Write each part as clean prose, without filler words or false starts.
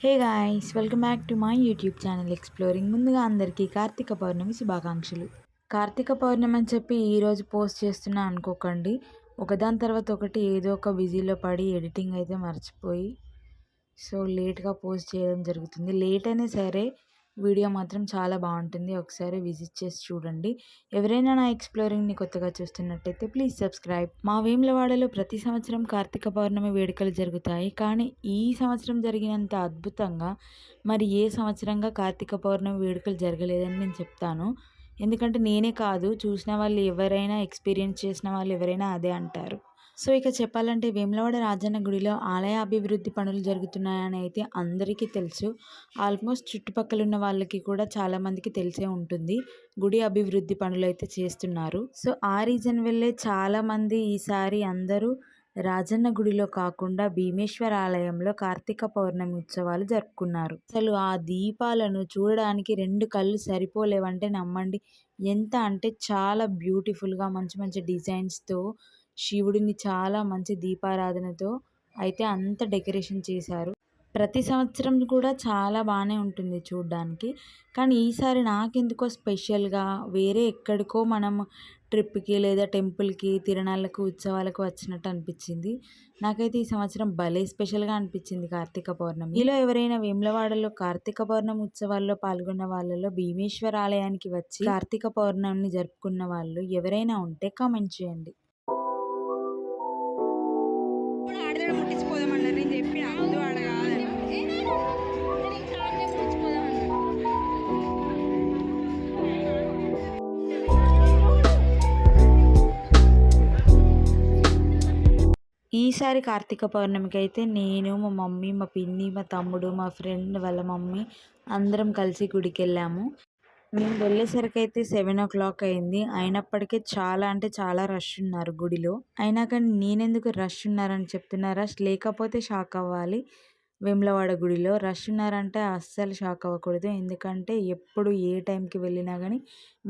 Hey guys, welcome back to my YouTube channel exploring. ముందుగా అందరికీ కార్తీక పౌర్ణమి శుభాకాంక్షలు. కార్తీక పౌర్ణమి అని చెప్పి ఈరోజు పోస్ట్ చేస్తున్నా అనుకోకండి. ఒకదాని తర్వాత ఒకటి ఏదో ఒక బిజీలో పడి ఎడిటింగ్ అయితే మర్చిపోయి లేట్గా పోస్ట్ చేయడం జరుగుతుంది. లేట్ అయినా సరే వీడియో మాత్రం చాలా బాగుంటుంది. ఒకసారి విజిట్ చేసి చూడండి. ఎవరైనా నా ఎక్స్ప్లోరింగ్ని కొత్తగా చూస్తున్నట్టయితే ప్లీజ్ సబ్స్క్రైబ్. మా వేములవాడలో ప్రతి సంవత్సరం కార్తీక పౌర్ణమి వేడుకలు జరుగుతాయి. కానీ ఈ సంవత్సరం జరిగినంత అద్భుతంగా మరి ఏ సంవత్సరంగా కార్తీక పౌర్ణమి వేడుకలు జరగలేదని నేను చెప్తాను. ఎందుకంటే నేనే కాదు, చూసిన వాళ్ళు ఎవరైనా, ఎక్స్పీరియన్స్ చేసిన వాళ్ళు ఎవరైనా అదే అంటారు. ఇక చెప్పాలంటే వేములవాడ రాజన్న గుడిలో ఆలయ అభివృద్ధి పనులు జరుగుతున్నాయని అయితే అందరికీ తెలుసు. ఆల్మోస్ట్ చుట్టుపక్కల ఉన్న వాళ్ళకి కూడా చాలామందికి తెలిసే ఉంటుంది. గుడి అభివృద్ధి పనులు అయితే చేస్తున్నారు. ఆ రీజన్ వల్లే చాలామంది ఈసారి అందరూ రాజన్న గుడిలో కాకుండా భీమేశ్వర ఆలయంలో కార్తీక పౌర్ణమి ఉత్సవాలు జరుపుకున్నారు. అసలు ఆ దీపాలను చూడడానికి 2 కళ్ళు సరిపోలేవంటే నమ్మండి. ఎంత అంటే చాలా బ్యూటిఫుల్గా మంచి మంచి డిజైన్స్తో శివుడిని చాలా మంచి దీపారాధనతో అయితే అంత డెకరేషన్ చేశారు. ప్రతి సంవత్సరం కూడా చాలా బాగానే ఉంటుంది చూడ్డానికి. కానీ ఈసారి నాకెందుకో స్పెషల్గా వేరే ఎక్కడికో మనం ట్రిప్కి లేదా టెంపుల్కి, తిరణాలకు, ఉత్సవాలకు వచ్చినట్టు అనిపించింది. నాకైతే ఈ సంవత్సరం భలే స్పెషల్గా అనిపించింది కార్తీక పౌర్ణమి. మీలో ఎవరైనా వేములవాడలో కార్తీక పౌర్ణమి ఉత్సవాల్లో పాల్గొన్న వాళ్ళలో భీమేశ్వర ఆలయానికి వచ్చి కార్తీక పౌర్ణమిని జరుపుకున్న వాళ్ళు ఎవరైనా ఉంటే కామెంట్ చేయండి. ఈసారి కార్తీక పౌర్ణమికి అయితే నేను, మా మమ్మీ, మా పిన్ని, మా తమ్ముడు, మా ఫ్రెండ్ వాళ్ళ మమ్మీ అందరం కలిసి గుడికి వెళ్ళాము. మేము వెళ్ళేసరికి అయితే 7 అయింది. అయినప్పటికీ చాలా అంటే చాలా రష్ ఉన్నారు గుడిలో. అయినా కానీ నేనెందుకు రష్ ఉన్నారని చెప్తున్నా. రష్ లేకపోతే షాక్ అవ్వాలి. వేములవాడ గుడిలో రష్ ఉన్నారంటే అస్సలు షాక్ అవ్వకూడదు. ఎందుకంటే ఎప్పుడు ఏ టైంకి వెళ్ళినా కానీ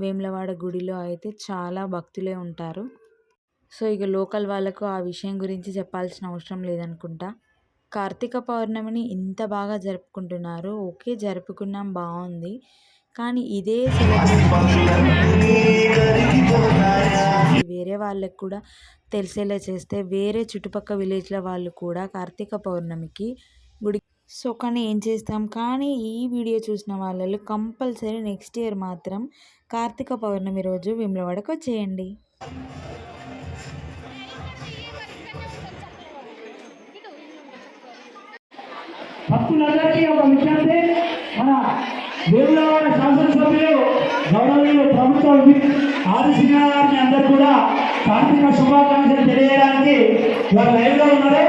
వేములవాడ గుడిలో అయితే చాలా భక్తులే ఉంటారు. ఇక లోకల్ వాళ్ళకు ఆ విషయం గురించి చెప్పాల్సిన అవసరం లేదనుకుంటా. కార్తీక పౌర్ణమిని ఇంత బాగా జరుపుకుంటున్నారు. ఓకే, జరుపుకున్నాం, బాగుంది. కానీ ఇదే వేరే వాళ్ళకి కూడా తెలిసేలా చేస్తే వేరే చుట్టుపక్కల విలేజ్ల వాళ్ళు కూడా కార్తీక పౌర్ణమికి గుడి కానీ ఏం చేస్తాం. కానీ ఈ వీడియో చూసిన వాళ్ళు కంపల్సరీ నెక్స్ట్ ఇయర్ మాత్రం కార్తీక పౌర్ణమి రోజు వేములవాడకు వచ్చేయండి. భక్తులందరికీ ఒక విజ్ఞప్తి, మన వేములవాడ శాసనసభ్యులు గౌరవనీయులు ప్రభుత్వ ఆదిశీనారాయణ అందరూ కూడా కార్తీక శుభాకాంక్షలు తెలియజేయడానికి వారు లైవ్లో ఉన్నారు.